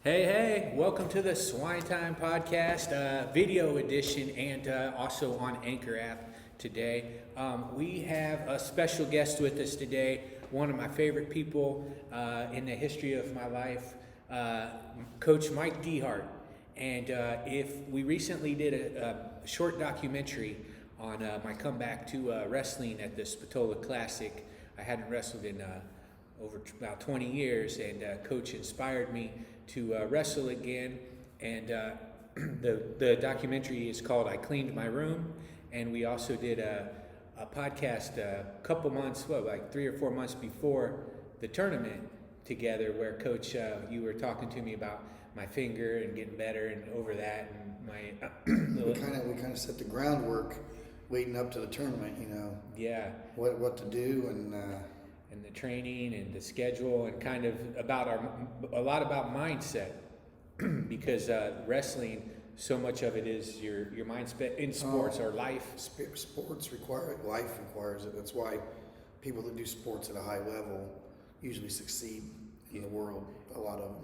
Hey, welcome to the Swinetime PodCast, video edition, and also on Anchor app today. We have a special guest with us today, one of my favorite people in the history of my life, Coach Mike Dehart. And if we recently did a short documentary on my comeback to wrestling at the Spatola Classic. I hadn't wrestled in over about 20 years, and Coach inspired me to wrestle again. And the documentary is called I Cleaned My Room, and we also did a podcast a couple months, like 3 or 4 months before the tournament together, where Coach, you were talking to me about my finger and getting better and over that, and my we kind of set the groundwork leading up to the tournament, yeah, what to do and the training and the schedule, and kind of a lot about mindset because wrestling, so much of it is your mindset in sports or life. Life requires it. That's why people that do sports at a high level usually succeed in the world, a lot of them,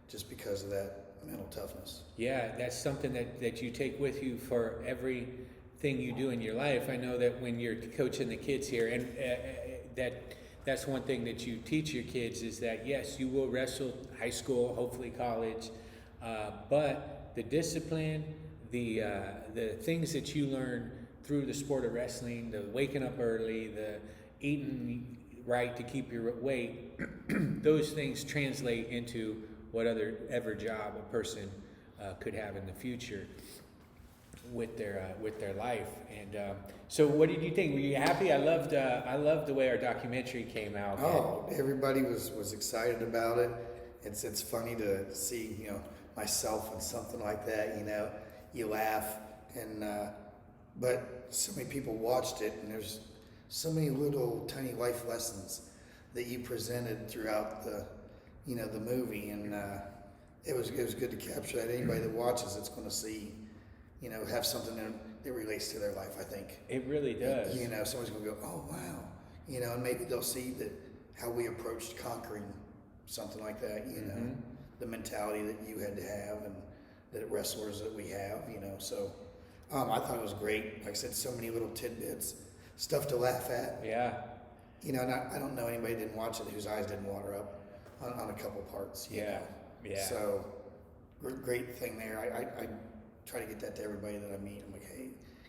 just because of that mental toughness. Yeah, that's something that you take with you for everything you do in your life. I know that when you're coaching the kids here, and that's one thing that you teach your kids, is that yes, you will wrestle high school, hopefully college, but the discipline, the things that you learn through the sport of wrestling, the waking up early, the eating right to keep your weight, those things translate into whatever job a person could have in the future with their life. And so what did you think? Were you happy? I loved the way our documentary came out. Oh, everybody was excited about it. It's funny to see, myself in something like that, you laugh, and but so many people watched it, and there's so many little tiny life lessons that you presented throughout the movie, and it was good to capture that. Anybody that watches it's going to see, have something that relates to their life. I think it really does. Somebody's going to go, oh wow, and maybe they'll see that how we approached conquering something like that. Mm-hmm. The mentality that you had to have, and that wrestlers that we have. So I thought it was great. Like I said, so many little tidbits, stuff to laugh at. Yeah. And I don't know anybody that didn't watch it whose eyes didn't water up on a couple parts. Yeah. So great thing there. I try to get that to everybody that I meet. I'm like, hey,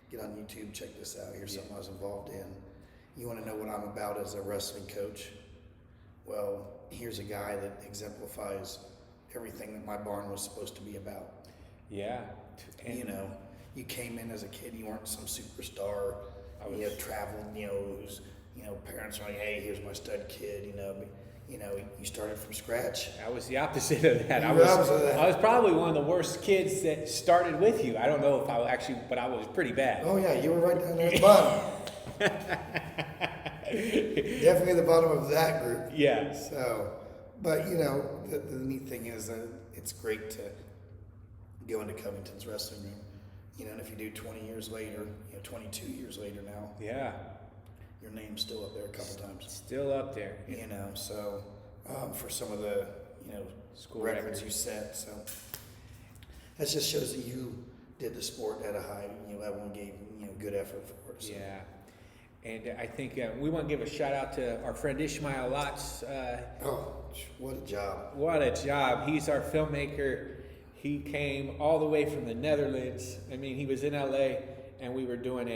get on YouTube, check this out. Here's something I was involved in. You want to know what I'm about as a wrestling coach? Well, here's a guy that exemplifies everything that my barn was supposed to be about. Yeah. And you came in as a kid, you weren't some superstar. You traveled, whose parents are like, hey, here's my stud kid, you started from scratch. I was the opposite of that. I was probably one of the worst kids that started with you. I don't know if but I was pretty bad. Oh yeah, you were right down there at the bottom. Definitely the bottom of that group. Yeah. So, but the neat thing is that it's great to go into Covington's wrestling room, and if you do 20 years later, 22 years later now. Yeah. Your name's still up there a couple times. Still up there. So for some of the, school records you set. So that just shows that you did the sport at a high level and gave, good effort for it. So. Yeah. And I think we want to give a shout out to our friend Ishmael lots. What a job. What a job. He's our filmmaker. He came all the way from the Netherlands. I mean, he was in LA, and we were doing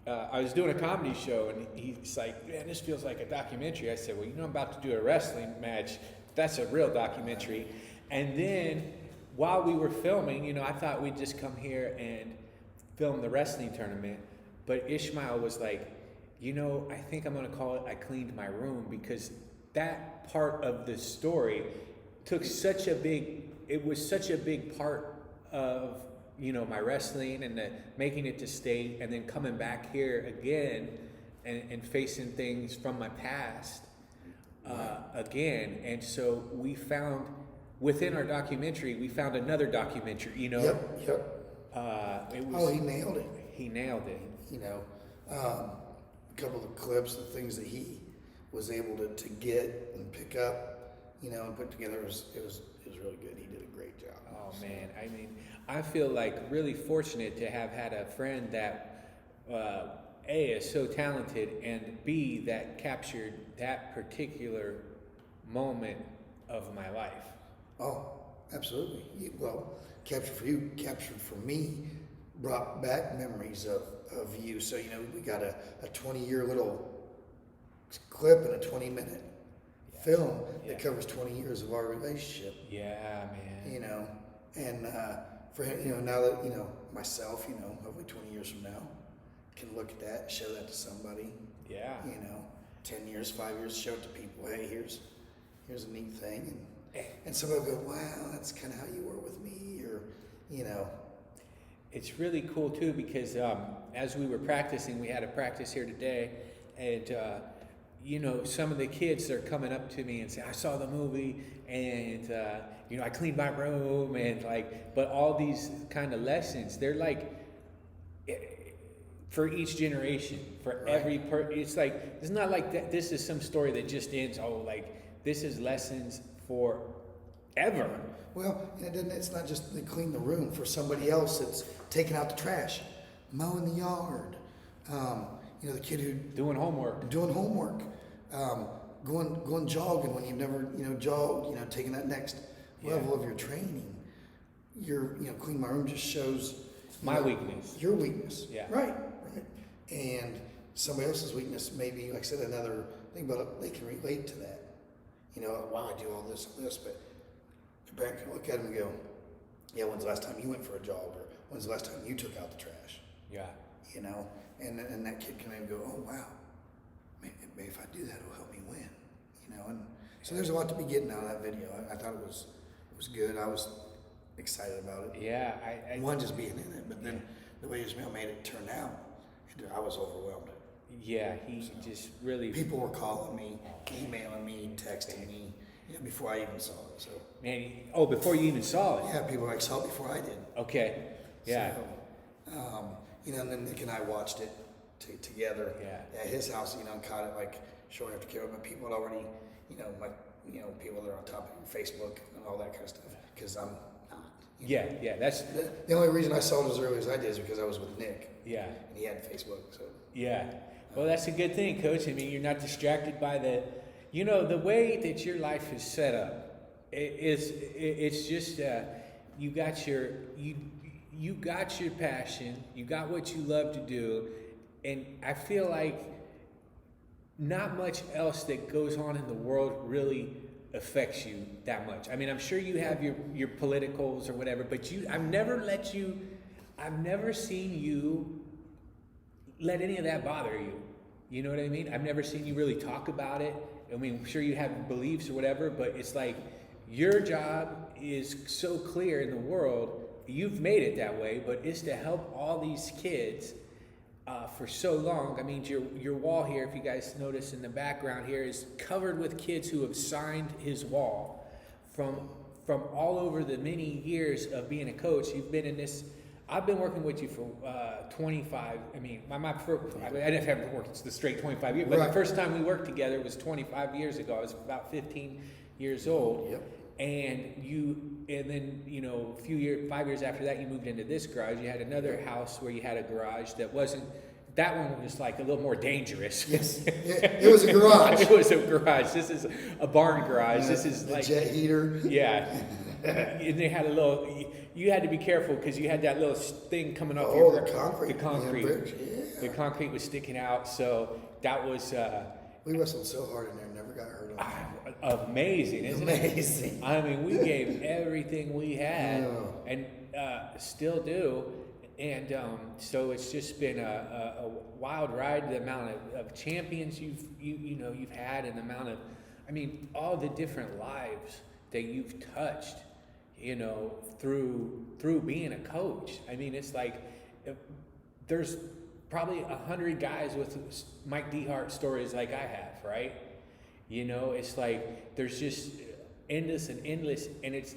I was doing a comedy show, and he's like, man, this feels like a documentary. I said, well, I'm about to do a wrestling match. That's a real documentary. And then while we were filming, I thought we'd just come here and film the wrestling tournament. But Ishmael was like, I think I'm going to call it I Cleaned My Room, because that part of the story took such a big part of my wrestling, and making it to state, and then coming back here again and facing things from my past again. And so we found, within our documentary, another documentary, Yep. He nailed it. He nailed it. A couple of the clips, the things that he was able to get and pick up, and put together, it was really good. He did I feel like really fortunate to have had a friend that A, is so talented, and B, that captured that particular moment of my life. Oh, absolutely. Well, captured for you, captured for me, brought back memories of you. So, we got a 20-year little clip and a 20-minute film that covers 20 years of our relationship. Yeah, man. And for him, now that, myself, hopefully 20 years from now, can look at that, show that to somebody. Yeah. 10 years, 5 years, show it to people. Hey, here's a neat thing. And somebody will go, wow, that's kind of how you were with me, or. It's really cool too, because as we were practicing, we had a practice here today, and some of the kids are coming up to me and say, I saw the movie, and I cleaned my room, and but all these kind of lessons, they're like for each generation, for every it's like, it's not like that this is some story that just ends. This is lessons forever. Well, it's not just they clean the room. For somebody else, it's taking out the trash, mowing the yard. The kid who doing homework, going jogging when you've never jogged. Taking that next level of your training. Clean my room just shows my weakness, your weakness. Yeah, right. And somebody else's weakness, maybe, like I said, another thing, but they can relate to that. Wow, I do all this, but the parent can look at them and go, yeah, when's the last time you went for a jog, or when's the last time you took out the trash? Yeah. And that kid can maybe go, oh, wow, maybe if I do that, it'll help me win, and so there's a lot to be getting out of that video. I thought it was good. I was excited about it. Yeah. One, just being in it, but then the way Ishmael made it turn out, I was overwhelmed. Yeah, he just really. People were calling me, emailing me, texting me, before I even saw it. So. Man, before you even saw it. Yeah, people saw it before I did. Okay. Yeah. So, and then Nick and I watched it together. Yeah. At his house, caught it shortly after camera, but people had already, people that are on top of Facebook and all that kind of stuff. Because I'm not. Yeah. That's the only reason I saw it as early as I did is because I was with Nick. Yeah. And he had Facebook. So. Yeah. Well, that's a good thing, Coach. I mean, you're not distracted by the way that your life is set up. It's just you got your passion, you got what you love to do, and I feel like not much else that goes on in the world really affects you that much. I mean, I'm sure you have your politicals or whatever, but I've never seen you let any of that bother you. You know what I mean? I've never seen you really talk about it. I mean, I'm sure you have beliefs or whatever, but it's like your job is so clear in the world. You've made it that way, but it's to help all these kids for so long. I mean, your wall here, if you guys notice in the background here, is covered with kids who have signed his wall from all over the many years of being a coach. You've been in this. I've been working with you for 25. I mean, I didn't have to work the straight 25 years, but the first time we worked together was 25 years ago. I was about 15 years old. Yep. And then 5 years after that, you moved into this garage. You had another house where you had a garage that one was like a little more dangerous. Yes, it was a garage. It was a garage. This is a barn garage. This is the like jet heater. Yeah. And they had you had to be careful because you had that little thing coming up. The concrete. The concrete. Yeah. The concrete was sticking out. So that was. We wrestled so hard in there, never got hurt on it. Amazing, isn't it? Amazing. I mean, we gave everything we had, and still do. And so it's just been a wild ride. The amount of champions you've had, and the amount of, all the different lives that you've touched, through being a coach. I mean, it's like there's probably 100 guys with Mike Dehart stories like I have, right? It's like there's just endless, and it's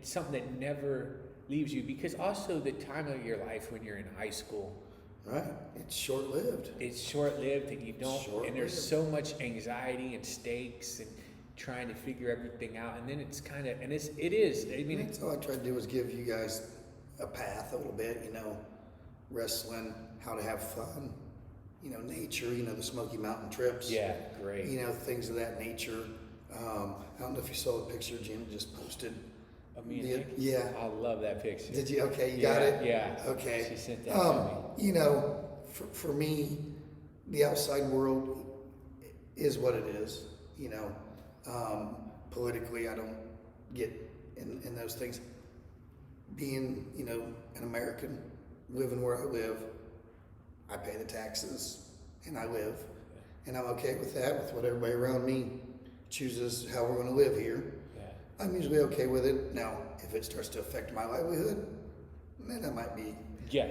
something that never leaves you, because also the time of your life when you're in high school, right? It's short-lived. And you don't, and there's so much anxiety and stakes and trying to figure everything out, and then it's kind of, it is. That's all I tried to do was give you guys a path a little bit, wrestling, how to have fun, nature, the Smoky Mountain trips. Yeah, great. Things of that nature. I don't know if you saw the picture Jim just posted. Of me and Nick? Yeah. I love that picture. Did you? Okay, you got it? Yeah. Okay. She sent that to me. For me, the outside world is what it is. Politically, I don't get in those things. Being, an American, living where I live, I pay the taxes and I live. And I'm okay with that, with what everybody around me chooses how we're going to live here. Yeah. I'm usually okay with it. Now, if it starts to affect my livelihood, then I might be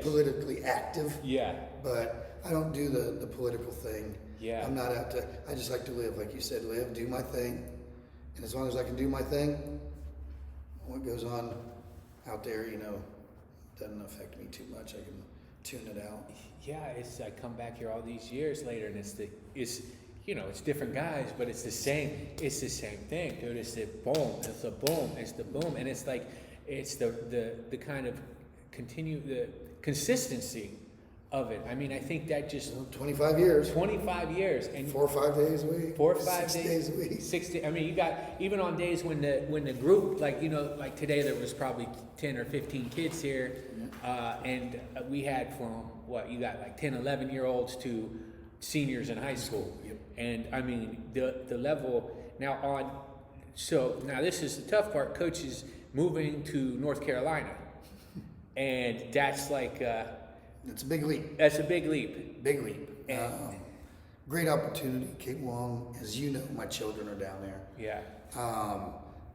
politically active. Yeah. But I don't do the political thing. Yeah. I'm not out to, I just like to live, like you said, live, do my thing. And as long as I can do my thing, what goes on out there, doesn't affect me too much. I can tune it out. Yeah, I come back here all these years later, and it's different guys, but it's the same thing, dude. It's the boom, it's the boom, it's the boom, and it's like, it's the kind of the consistency of it. I mean, I think that just 25 years, and 4 or 5 days a week, 4 or 5 6 days a week, 60. I mean, you got, even on days when the group, like today there was probably 10 or 15 kids here, and we had from you got like 10, 11-year-olds to seniors in high school. Yep. And I mean, the level now this is the tough part. Coach is moving to North Carolina, and that's like that's a big leap. That's a big leap. Big leap. Great opportunity. Came along, as you know, my children are down there. Yeah.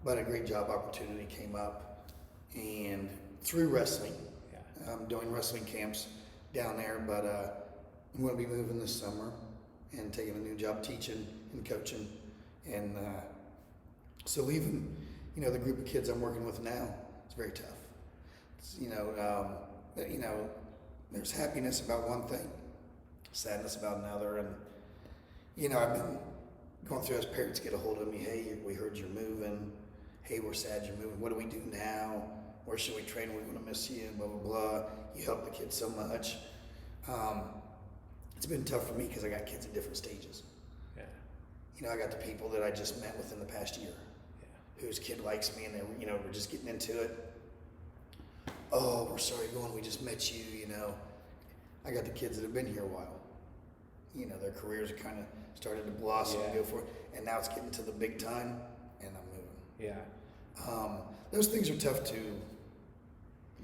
But a great job opportunity came up, and through wrestling, I'm doing wrestling camps down there. But I'm going to be moving this summer and taking a new job teaching and coaching. And so leaving, the group of kids I'm working with now, it's very tough. It's, there's happiness about one thing, sadness about another. And, I've been going through as parents get a hold of me. Hey, we heard you're moving. Hey, we're sad you're moving. What do we do now? Where should we train? We're going to miss you, blah, blah, blah. You help the kids so much. It's been tough for me because I got kids at different stages. Yeah. I got the people that I just met within the past year, whose kid likes me, and they, we're just getting into it. Oh, we're sorry going. We just met you. I got the kids that have been here a while. Their careers are kind of started to blossom and go for it, and now it's getting to the big time, and I'm moving. Yeah. Those things are tough to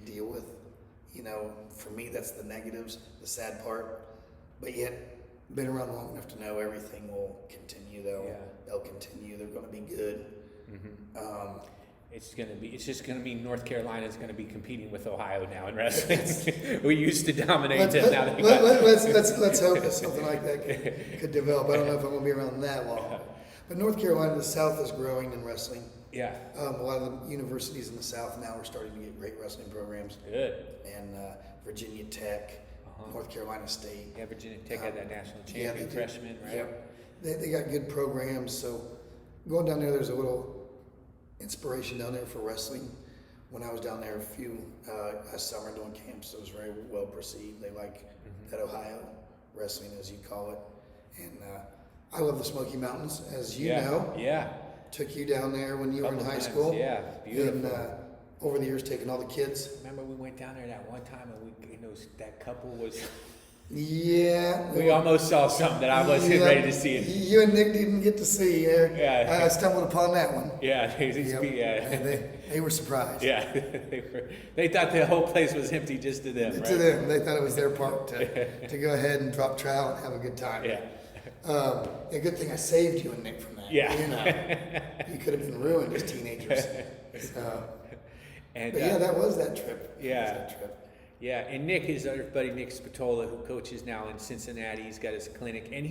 deal with. For me, that's the negatives, the sad part. But yet, been around long enough to know everything will continue. They'll continue. They're going to be good. Mm-hmm. It's just gonna be North Carolina's gonna be competing with Ohio now in wrestling. We used to dominate them. Now let's hope that something like that could develop. I don't know if I'm gonna be around that long. But North Carolina, the South is growing in wrestling. Yeah. A lot of the universities in the South now are starting to get great wrestling programs. Good. And Virginia Tech, North Carolina State. Yeah, Virginia Tech had that national champion freshman, right? Yep. They got good programs. So going down there's a little inspiration down there for wrestling. When I was down there last summer doing camps, it was very well perceived. They like that Ohio wrestling, as you call it. And I love the Smoky Mountains, as you know. Yeah. Took you down there when you were in high school. Yeah, beautiful. And over the years, taking all the kids. Remember we went down there that one time, and that couple was. Yeah. We almost saw something that I wasn't ready to see. You and Nick didn't get to see. Yeah. I stumbled upon that one. Yeah. They were surprised. Yeah. They thought the whole place was empty just to them. To them. They thought it was their part to go ahead and drop trowel and have a good time. Yeah. A good thing I saved you and Nick from that. Yeah. You could have been ruined as teenagers. But that was that trip. Yeah. Yeah, and Nick is our buddy Nick Spatola, who coaches now in Cincinnati. He's got his clinic. And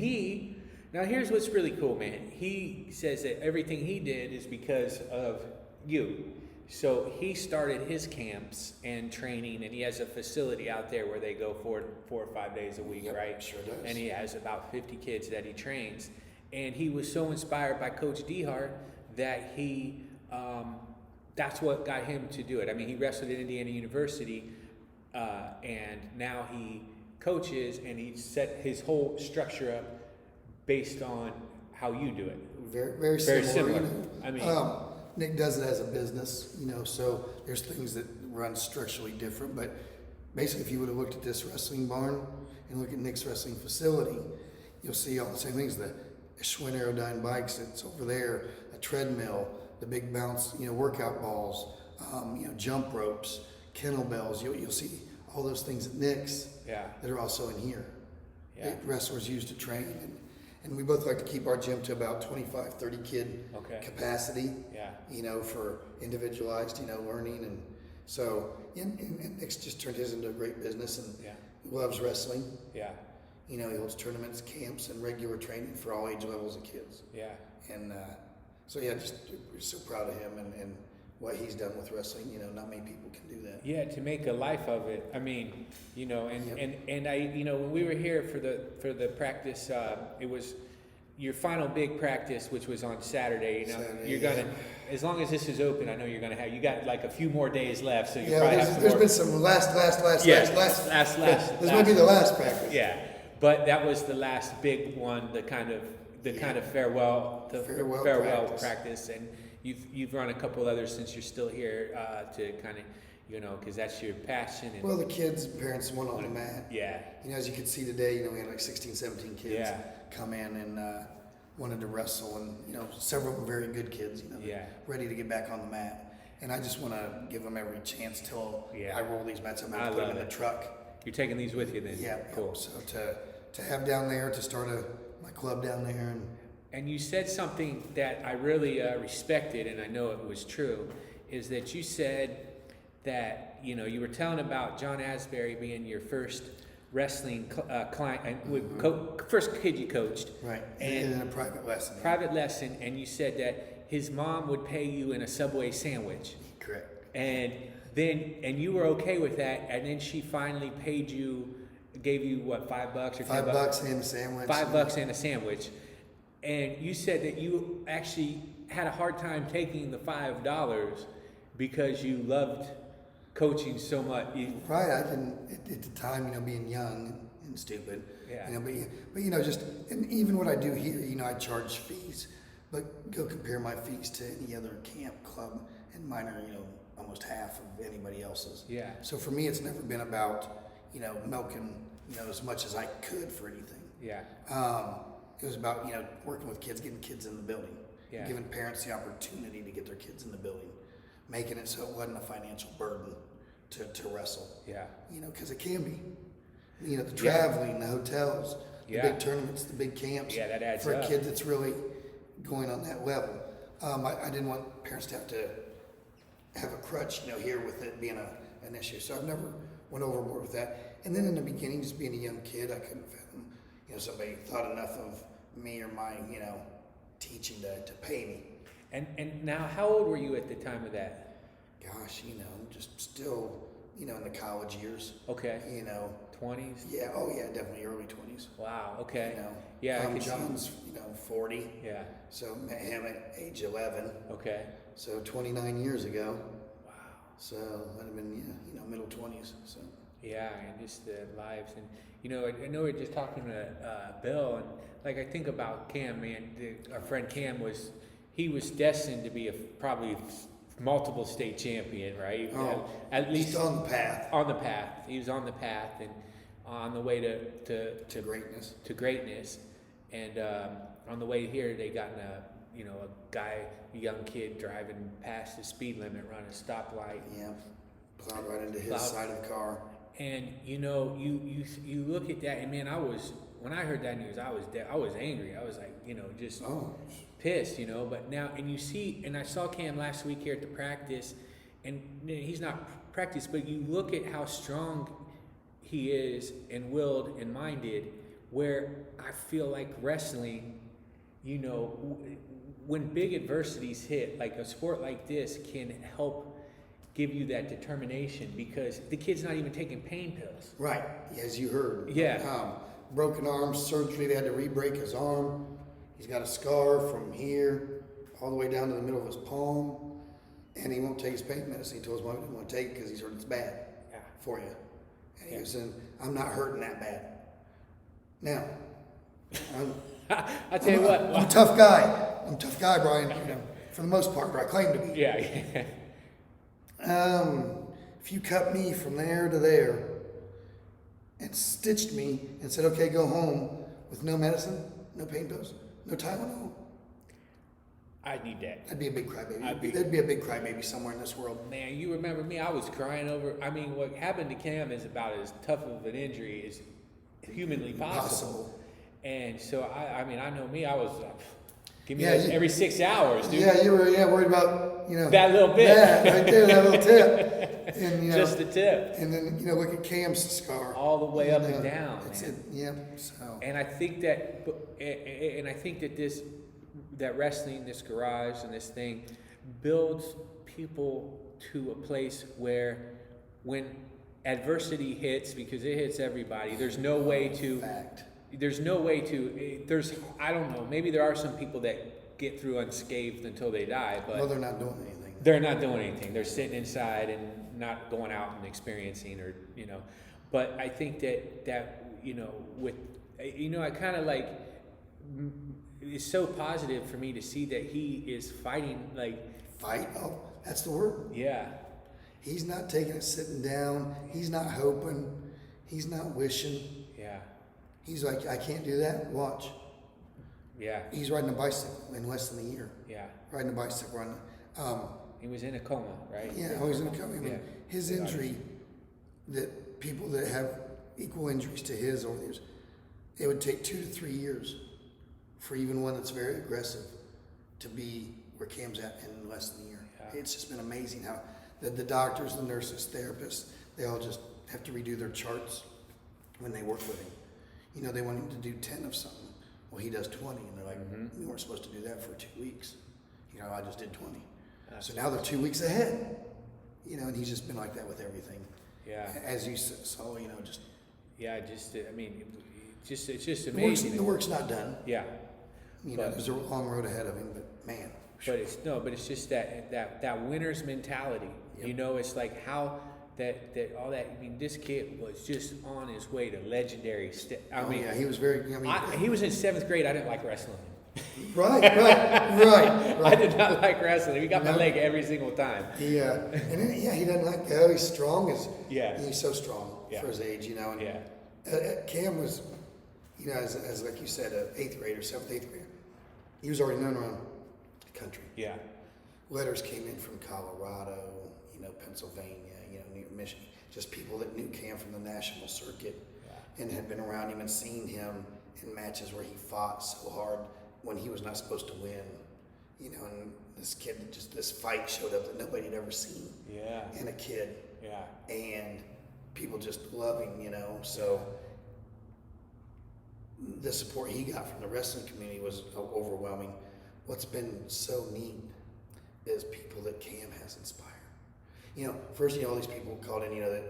now here's what's really cool, man. He says that everything he did is because of you. So he started his camps and training, and he has a facility out there where they go 4 or 5 days a week, right? Sure does. And he has about 50 kids that he trains. And he was so inspired by Coach Dehart that he that's what got him to do it. I mean, he wrestled at Indiana University, and now he coaches, and he set his whole structure up based on how you do it. Very similar. You know? I mean, Nick does it as a business, you know, so there's things that run structurally different. But basically, if you would have looked at this wrestling barn and look at Nick's wrestling facility, you'll see all the same things. The Schwinn Aerodyne bikes that's over there, a treadmill, the big bounce, you know, workout balls, you know, jump ropes, kettlebells. You'll see all those things at Nick's that are also in here. That wrestlers use to train. And we both like to keep our gym to about 25, 30 kid capacity, you know, for individualized, you know, learning. And so, and Nick's just turned his into a great business, and he loves wrestling. You know, he holds tournaments, camps, and regular training for all age levels of kids. And so, just we're so proud of him and what he's done with wrestling. You know, not many people can do that. To make a life of it. I mean, you know, and I, you know, when we were here for the practice, it was your final big practice, which was on Saturday. You know, you're gonna, as long as this is open, I know you're gonna have. You got like a few more days left, so you probably have there's been some last. This might be the last practice. But that was the last big one, the kind of farewell practice, and you've run a couple others since you're still here to kind of, you know, because that's your passion. And well, the kids and parents went on the mat. You know, as you can see today, you know, we had like 16, 17 kids come in and wanted to wrestle, and you know, several of them very good kids, you know, ready to get back on the mat. And I just want to give them every chance till I roll these mats up and put them in the truck. You're taking these with you then? Cool. So to have down there, to start my club down there. And you said something that I really respected, and I know it was true, is that you said that, you know, you were telling about John Asbury being your first wrestling client, first kid you coached. Right, and in a private lesson. Private lesson, and you said that his mom would pay you in a Subway sandwich. Correct. And you were okay with that, and then she finally paid you, gave you what, $5 or $10? $5 and a sandwich. $5 and a sandwich. And you said that you actually had a hard time taking the $5 because you loved coaching so much. Right, I didn't at the time, you know, being young and stupid. You know, but you know, just, and even what I do here, you know, I charge fees, but go compare my fees to any other camp, club, and mine are, you know, almost half of anybody else's. So for me, it's never been about, you know, milking, you know, as much as I could for anything. It was about, you know, working with kids, getting kids in the building, giving parents the opportunity to get their kids in the building, making it so it wasn't a financial burden to wrestle. You know, because it can be. You know, the traveling, the hotels, the big tournaments, the big camps. That adds for up. a kid that's really going on that level. I didn't want parents to have a crutch, you know, here with it being an issue. So I've never went overboard with that. And then in the beginning, just being a young kid, I couldn't fathom, you know, somebody thought enough of me or my, you know, teaching to pay me. And now, how old were you at the time of that? Gosh, you know, just still, you know, in the college years. Okay. You know. 20s? Yeah, definitely early 20s. Wow, okay. You know, John's, you know, 40. So met him at age 11. Okay. So 29 years ago. Wow. So I'd have been, you know, middle 20s. So. And just the lives, and you know, I know we're just talking to Bill, and like I think about Cam, man, our friend Cam was destined to be probably multiple state champion, right? At least on the path. On the path, he was on the path, and on the way to greatness. To greatness, and on the way here, they got in a young kid driving past the speed limit, running a stoplight. Plowed right into his side of the car. And you know, you look at that, and man, when I heard that news, I was angry. I was like, you know, just pissed, you know. But now, and you see, and I saw Cam last week here at the practice, and he's not practiced, but you look at how strong he is and willed and minded, where I feel like wrestling, you know, when big adversities hit, like a sport like this can help give you that determination, because the kid's not even taking pain pills. Right, as you heard. Broken arm surgery, they had to re-break his arm. He's got a scar from here all the way down to the middle of his palm. and he won't take his pain medicine. He told his mom he didn't want to take it because he's heard it's bad for you. And he was saying, I'm not hurting that bad. Now, I tell you what. I'm a tough guy. I'm a tough guy, Brian, for the most part, but I claim to be. Yeah. If you cut me from there to there and stitched me and said, okay, go home with no medicine, no pain pills, no Tylenol, I need that. I'd be a big crybaby. There'd be a big crybaby somewhere in this world. Man, you remember me? I was crying over. I mean, what happened to Cam is about as tough of an injury as humanly possible. And so, I mean, I know me. I was give me this every 6 hours, dude. Yeah, you were worried about that little bit. Yeah, right there, that little tip. And just the tip. And then look at Cam's scar. All the way up and down. That's man. it. Yep. So. And I think that, that wrestling, this garage and this thing, builds people to a place where when adversity hits, because it hits everybody, there's no way to, I don't know, maybe there are some people that get through unscathed until they die, but well, they're not doing anything. They're not doing anything. They're sitting inside and not going out and experiencing, or, but I think that I kind of like, it's so positive for me to see that he is fighting, Fight? Oh, that's the word. Yeah. He's not taking it sitting down. He's not hoping. He's not wishing. Yeah. He's like, I can't do that. Watch. Yeah. He's riding a bicycle in less than a year. Yeah. Riding a bicycle. He was in a coma, right? Yeah, he was in a coma. Yeah. His injury, that people that have equal injuries to his over the years, it would take 2 to 3 years for even one that's very aggressive to be where Cam's at in less than a year. Yeah. It's just been amazing how the doctors, the nurses, therapists, they all just have to redo their charts when they work with him. They want him to do 10 of something. Well, he does 20, and they're like, we weren't supposed to do that for 2 weeks. I just did 20. So now they're 2 weeks ahead. And he's just been like that with everything. Yeah. As you saw, just. Yeah, it's just amazing. The work's not done. Yeah. There's a long road ahead of him, but man. But it's just that winner's mentality. Yep. It's like how that all that. I mean, this kid was just on his way to legendary. He was very. He was in 7th grade. I didn't like wrestling. Right. I did not like wrestling. He got my leg every single time. Yeah, and then, he doesn't like go. He's strong. He's so strong for his age. And Cam was, as like you said, an 8th grader, 7th, 8th grader. He was already known around the country. Yeah. Letters came in from Colorado, Pennsylvania, Michigan. Just people that knew Cam from the national circuit and had been around him and seen him in matches where he fought so hard when he was not supposed to win. And this kid, just this fight showed up that nobody had ever seen. Yeah. And a kid. Yeah. And people just love him, so the support he got from the wrestling community was overwhelming. What's been so neat is people that Cam has inspired. First, all these people called in, that,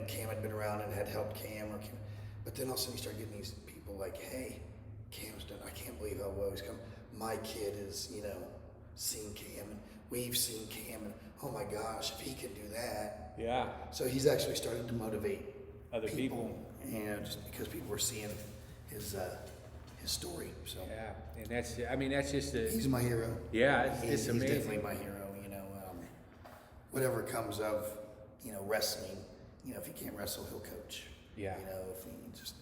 Cam had been around and had helped Cam, but then all of a sudden you start getting these people like, hey, Cam's done, I can't believe how well he's come. My kid is, seen Cam, and we've seen Cam, and oh my gosh, if he can do that. Yeah. So he's actually starting to motivate other people. Just because people were seeing his story. So yeah, and that's just he's my hero. Yeah, it's amazing. He's definitely my hero. Whatever comes of wrestling, if he can't wrestle, he'll coach. Yeah. If he just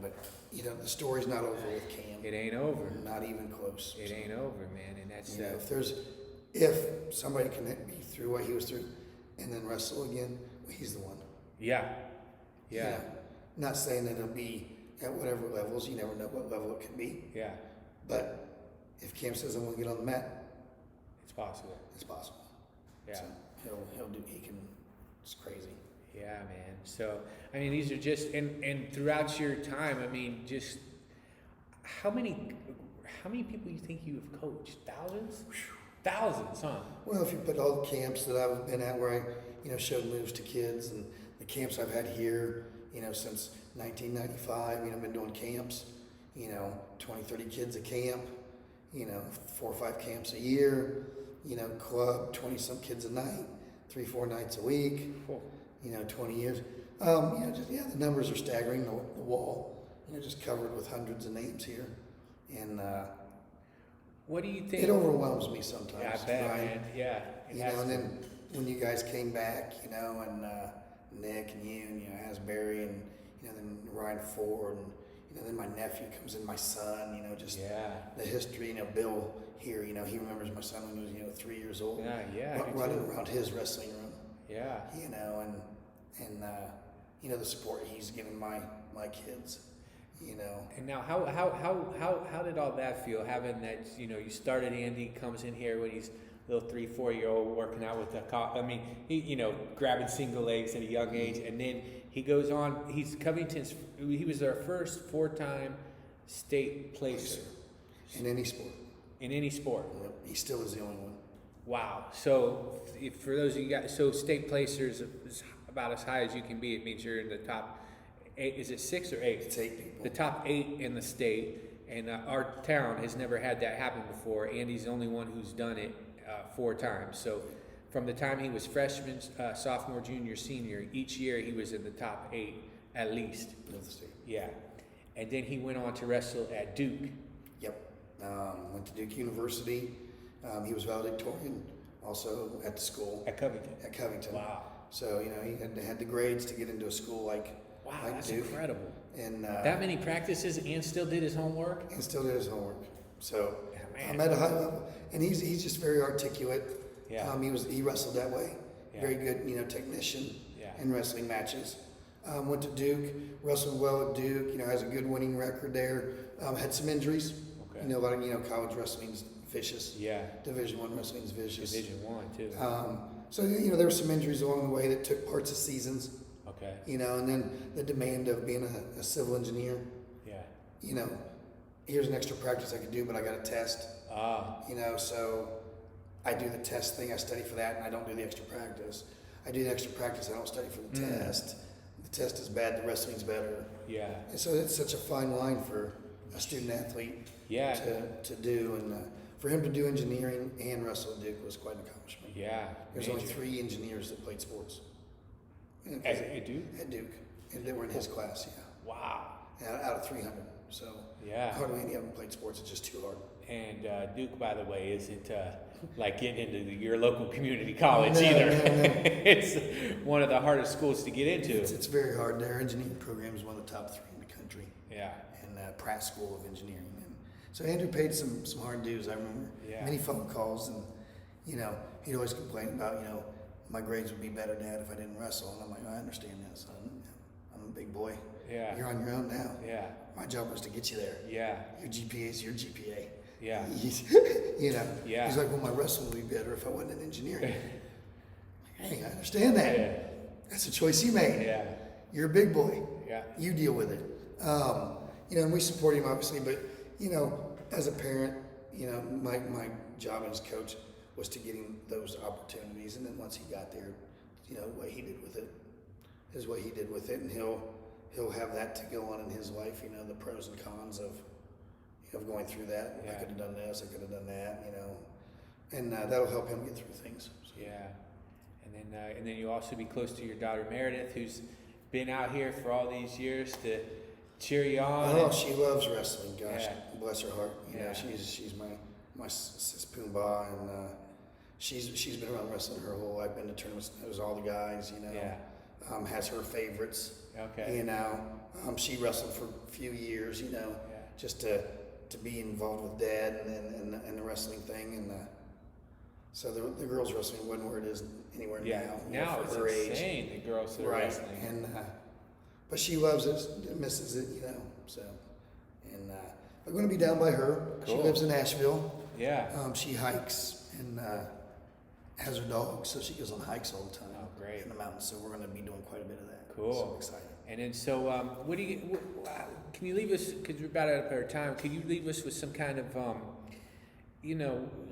but the story's not over with Cam. It ain't over. Not even close. It ain't over, man. And that's if somebody can be through what he was through and then wrestle again, well, he's the one. Yeah. Yeah. Not saying that it'll be at whatever levels. You never know what level it can be. Yeah. But if Cam says I'm going to get on the mat, it's possible. It's possible. Yeah. So he can. It's crazy. Yeah, man. So these are just and throughout your time, just how many people you think you have coached? Thousands, huh? Well, if you put all the camps that I've been at where I showed moves to kids, and the camps I've had here, since 1995, I've been doing camps, 20, 30 kids a camp, 4 or 5 camps a year, club, 20-some kids a night, 3-4 nights a week, Cool. 20 years. The numbers are staggering. The wall, just covered with hundreds of names here. And What do you think? it overwhelms me sometimes. Yeah, I bet, Brian. man. Yeah. And then when you guys came back, and Nick and you and Asbury and then Ryan Ford and then my nephew comes in, my son, the history, Bill here, he remembers my son when he was 3 years old. Running around his wrestling room. Yeah. And the support he's given my kids. And now, how did all that feel? Having that, you started. Andy comes in here when he's a little 3-4-year-old working out with he grabbing single legs at a young age, and then he goes on. He's Covington's. He was our first 4-time state placer in any sport. In any sport. Yep. He still is the only one. Wow. So for those of you guys, state placers is about as high as you can be. It means you're in the top 8. Is it 6 or 8? It's 8 people. The top 8 in the state, and our town has never had that happen before. Andy's the only one who's done it 4 times. So from the time he was freshman, sophomore, junior, senior, each year he was in the top 8 at least. Of the state. Yeah. And then he went on to wrestle at Duke. Yep. Went to Duke University. He was valedictorian also at the school. At Covington. At Covington. Wow. So, he had the grades to get into a school like That's Duke. incredible. And that many practices and still did his homework? And still did his homework. So Man. I'm at a high level. And he's just very articulate. Yeah. He wrestled that way. Yeah. Very good, technician Yeah. in wrestling matches. Went to Duke, wrestled well at Duke, has a good winning record there. Had some injuries. Okay. A lot of, college wrestling's vicious. Yeah. Division I wrestling's vicious. Division I too. So, there were some injuries along the way that took parts of seasons. Okay. And then the demand of being a civil engineer. Yeah. Here's an extra practice I could do, but I got a test. So I do the test thing, I study for that, and I don't do the extra practice. I do the extra practice, I don't study for the test. The test is bad, the wrestling's better. Yeah. And so it's such a fine line for a student athlete to do. And for him to do engineering and wrestle at Duke was quite an accomplishment. Yeah. There's only 3 engineers that played sports. At Duke? At Duke. And they were in his class, yeah. Wow. Out of 300. So hardly any of them played sports. It's just too hard. And Duke, by the way, isn't like getting into your local community college No. It's one of the hardest schools to get into. It's very hard. Their engineering program is one of the top 3 in the country. Yeah. And Pratt School of Engineering. And so Andrew paid some hard dues. I remember many phone calls, and he'd always complain about my grades would be better, Dad, if I didn't wrestle. And I'm like, I understand that, son. I'm a big boy. Yeah. You're on your own now. Yeah. My job was to get you there. Yeah. Your GPA is your GPA. Yeah. Yeah. He's like, well, my wrestling would be better if I wasn't in engineering. Hey, I understand that. Yeah. That's a choice you made. Yeah. You're a big boy. Yeah. You deal with it. And we support him obviously, but as a parent, my job as coach was to get him those opportunities, and then once he got there, what he did with it is what he did with it, and he'll have that to go on in his life. The pros and cons of going through that. Yeah. I could have done this. I could have done that. And that'll help him get through things. So. Yeah. And then you'll also be close to your daughter Meredith, who's been out here for all these years to cheer you on. Oh, she loves wrestling. Gosh, bless her heart. Yeah. She's my sis Pumbaa, and she's been around wrestling her whole life. Been to tournaments, knows all the guys. Has her favorites. Okay. She wrestled for a few years. Just to be involved with Dad and the wrestling thing, and so the girls wrestling wasn't where it is anywhere now for it's her insane, age. the girls that are wrestling. And but she loves it, misses it, So, and we're going to be down by her. Cool. She lives in Asheville. Yeah. She hikes and has her dog, so she goes on hikes all the time. Oh, great. In the mountains. So we're going to be doing quite a bit of that. Cool. So excited. And then what do you? Can you leave us? Because we're about out of our time. Can you leave us with some kind of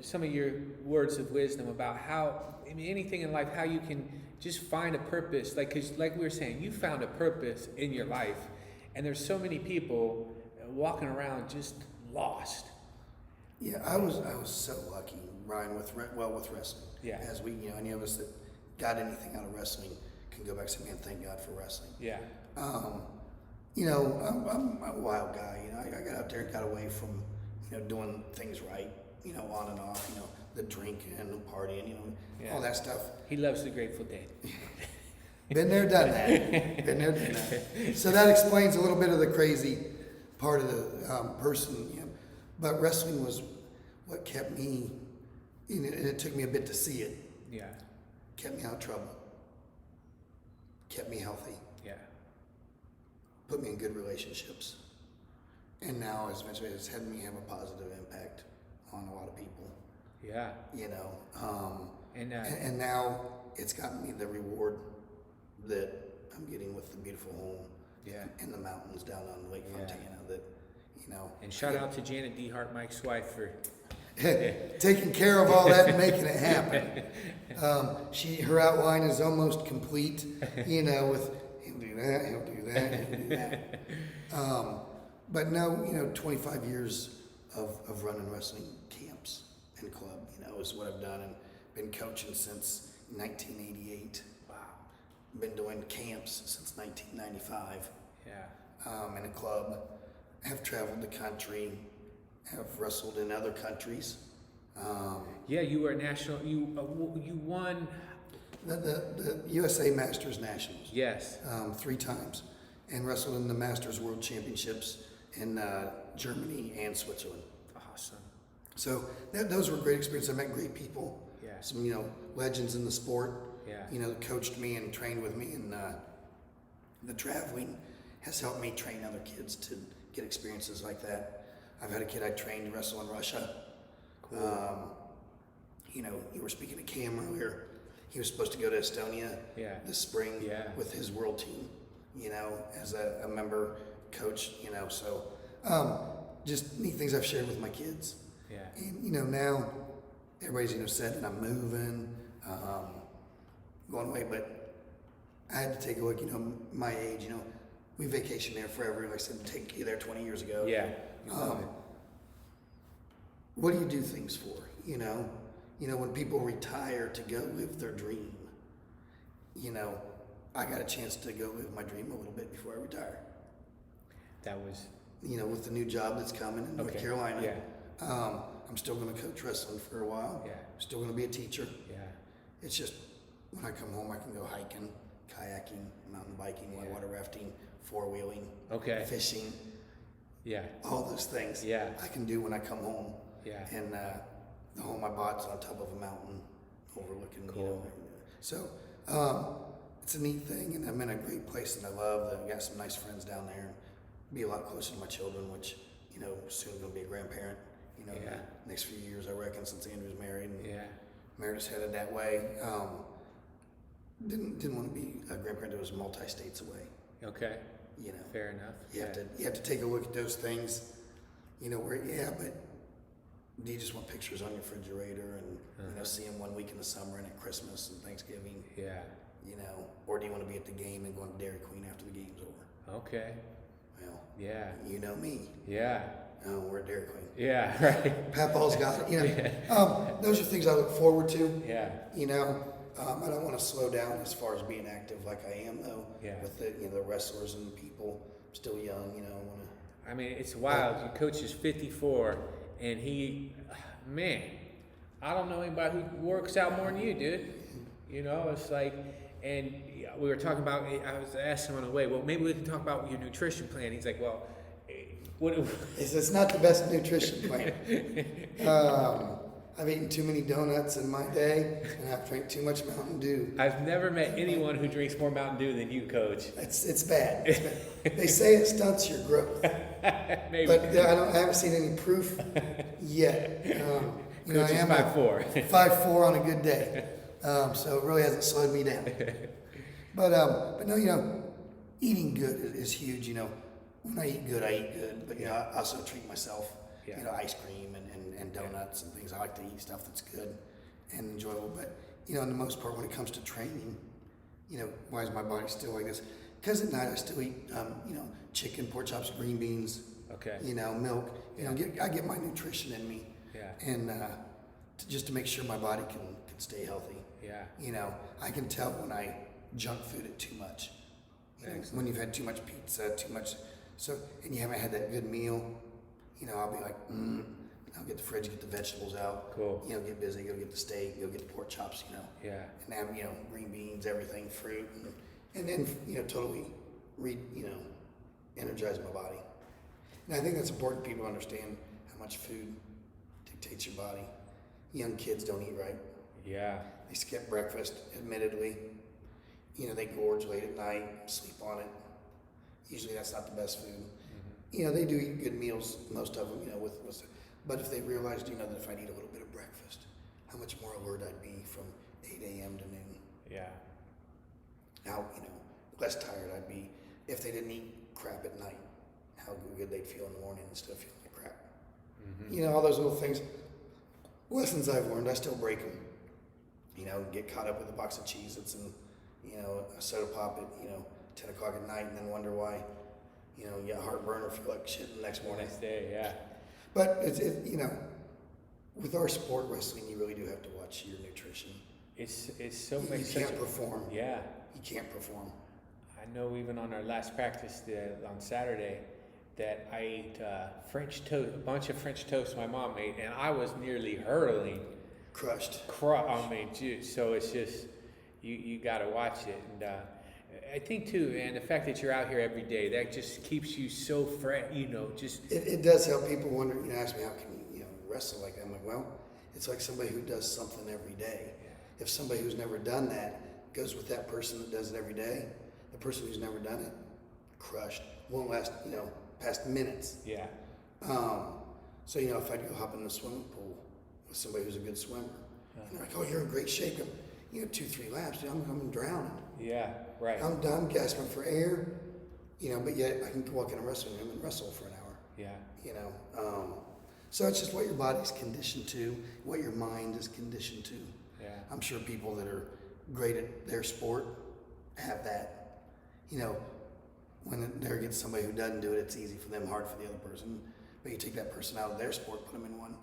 some of your words of wisdom about how, anything in life, how you can just find a purpose, because like we were saying, you found a purpose in your life, and there's so many people walking around just lost. Yeah, I was so lucky Ryan, with wrestling. Yeah. As we, any of us that got anything out of wrestling can go back and say, man, thank God for wrestling. Yeah. I'm a wild guy. I got out there and got away from, doing things right, on and off, the drinking and the partying, all that stuff. He loves the Grateful Dead. Been there, done that. So that explains a little bit of the crazy part of the person. But wrestling was what kept me, and it took me a bit to see it. Yeah. Kept me out of trouble. Kept me healthy. Yeah. Put me in good relationships. And now, eventually, it's had me have a positive impact on a lot of people. Yeah. And now it's gotten me the reward that I'm getting with the beautiful home. Yeah. In the mountains down on Lake Fontana. That, And shout out to Janet Dehart, Mike's wife, for taking care of all that and making it happen. Her outline is almost complete. With he'll do that, he'll do that, he'll do that. But now, 25 years of running wrestling camps and club, is what I've done, and been coaching since 1988. Wow. Been doing camps since 1995. Yeah. In a club. Have traveled the country. Have wrestled in other countries. Yeah, you were national. You won. The USA Masters Nationals. Yes. 3 times, and wrestled in the Masters World Championships in Germany and Switzerland. Awesome. So those were great experiences. I met great people. Yeah. Some legends in the sport. Yeah. Coached me and trained with me, and the traveling has helped me train other kids to get experiences like that. I've had a kid I trained to wrestle in Russia. Cool. You were speaking to Cam earlier. He was supposed to go to Estonia this spring with his world team, as a member coach, so just neat things I've shared with my kids. Yeah. And, now everybody's, said that I'm moving, going away, but I had to take a look, my age, we vacationed there forever. Like I said, take you there 20 years ago. Yeah. What do you do things for? When people retire to go live their dream, I got a chance to go live my dream a little bit before I retire. That was. With the new job that's coming in North Carolina. Yeah. I'm still going to coach wrestling for a while. Yeah. I'm still going to be a teacher. Yeah. It's just when I come home, I can go hiking, kayaking, mountain biking, whitewater rafting, 4-wheeling, fishing. Yeah. All those things. Yeah. I can do when I come home. Yeah. And the home I bought's on top of a mountain, overlooking. Cool. So it's a neat thing, and I'm in a great place that I love. I've got some nice friends down there. Be a lot closer to my children, which soon going to be a grandparent. Next few years, I reckon, since Andrew's married. And Meredith's headed that way. Didn't want to be a grandparent that was multi-states away. Okay. Fair enough. You have to take a look at those things. But do you just want pictures on your refrigerator and see them 1 week in the summer and at Christmas and Thanksgiving? Yeah. Or do you want to be at the game and going to Dairy Queen after the game's over? Okay. Well. Yeah. You know me. Yeah. We're at Dairy Queen. Yeah. Right. Papaw's got it. Those are things I look forward to. Yeah. I don't want to slow down as far as being active like I am though. Yeah. With the wrestlers and the people. I'm still young. I mean, it's wild. Your coach is 54, and I don't know anybody who works out more than you, dude. It's like, and we were talking about. I was asking him on the way. Well, maybe we can talk about your nutrition plan. He's like, well, what? It's not the best nutrition plan. I've eaten too many donuts in my day, and I've drank too much Mountain Dew. I've never met anyone who drinks more Mountain Dew than you, Coach. It's bad. They say it stunts your growth, Maybe. but I haven't seen any proof yet. Coach I am 5'4". 5'4" on a good day, so it really hasn't slowed me down. But no, eating good is huge. When I eat good, but I also treat myself. Ice cream and donuts and things. I like to eat stuff that's good and enjoyable. But, in the most part, when it comes to training, why is my body still like this? Because at night I still eat, chicken, pork chops, green beans, Okay. milk. I get my nutrition in me. Yeah. And just to make sure my body can stay healthy. Yeah. You know, I can tell when I junk food it too much. You know, when you've had too much pizza, and you haven't had that good meal, you know, I'll be like, I'll get the fridge, get the vegetables out. Cool. You know, get busy, go get the steak, go get the pork chops, you know. Yeah. And have, you know, green beans, everything, fruit, and then, you know, totally energize my body. And I think that's important people understand how much food dictates your body. Young kids don't eat right. Yeah. They skip breakfast, admittedly. You know, they gorge late at night, sleep on it. Usually that's not the best food. Mm-hmm. You know, they do eat good meals, most of them, you know, but if they realized, you know, that if I eat a little bit of breakfast, how much more alert I'd be from 8 a.m. to noon. Yeah. How, you know, less tired I'd be if they didn't eat crap at night. How good they'd feel in the morning instead of feeling like crap. Mm-hmm. You know, all those little things, lessons I've learned, I still break them. You know, get caught up with a box of Cheez-Its and, you know, a soda pop at, you know, 10 o'clock at night and then wonder why, you know, you get heartburn or feel like shit the next morning. Next day, yeah. But you know, with our sport, wrestling, you really do have to watch your nutrition. It's so much. You can't perform. Yeah. You can't perform. I know even on our last practice on Saturday that I ate French toast, a bunch of French toast my mom made, and I was nearly hurling. Crushed. I mean, so it's just, you got to watch it. And I think too, and the fact that you're out here every day, that just keeps you so fresh, you know, just. It does help people wonder, you know, ask me, how can you know, wrestle like that? I'm like, well, it's like somebody who does something every day. Yeah. If somebody who's never done that goes with that person that does it every day, the person who's never done it, crushed, won't last, you know, past minutes. Yeah. So, you know, if I'd go hop in the swimming pool with somebody who's a good swimmer, and they're like, oh, you're in great shape. You know, 2-3 laps, dude, I'm drowning. Yeah, right. I'm done gasping for air, you know, but yet I can walk in a wrestling room and wrestle for an hour. Yeah. You know, so it's just what your body's conditioned to, what your mind is conditioned to. Yeah. I'm sure people that are great at their sport have that. You know, when there gets somebody who doesn't do it, it's easy for them, hard for the other person. But you take that person out of their sport, put them in one,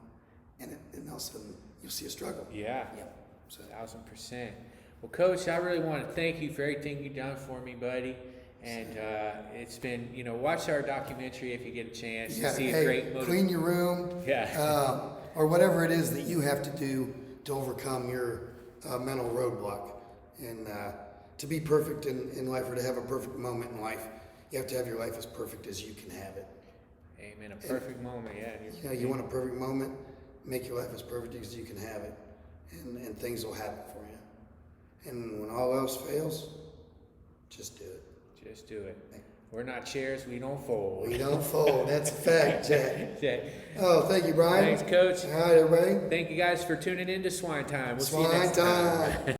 and all of a sudden you'll see a struggle. Yeah. Yep. So. 1000%. Well, Coach, I really want to thank you for everything you've done for me, buddy. And it's been, you know, watch our documentary if you get a chance. Yeah, See hey, a great clean your room. Yeah. Or whatever it is that you have to do to overcome your mental roadblock. And to be perfect in life, or to have a perfect moment in life, you have to have your life as perfect as you can have it. Amen. A perfect moment, yeah. You know, you want a perfect moment, make your life as perfect as you can have it, and things will happen for you. And when all else fails, just do it. Just do it. We're not chairs, we don't fold. We don't fold. That's a fact, Jack. Yeah. Oh, thank you, Brian. Thanks, Coach. All right, everybody. Thank you guys for tuning in to Swine Time. We'll see you Swine next time. time.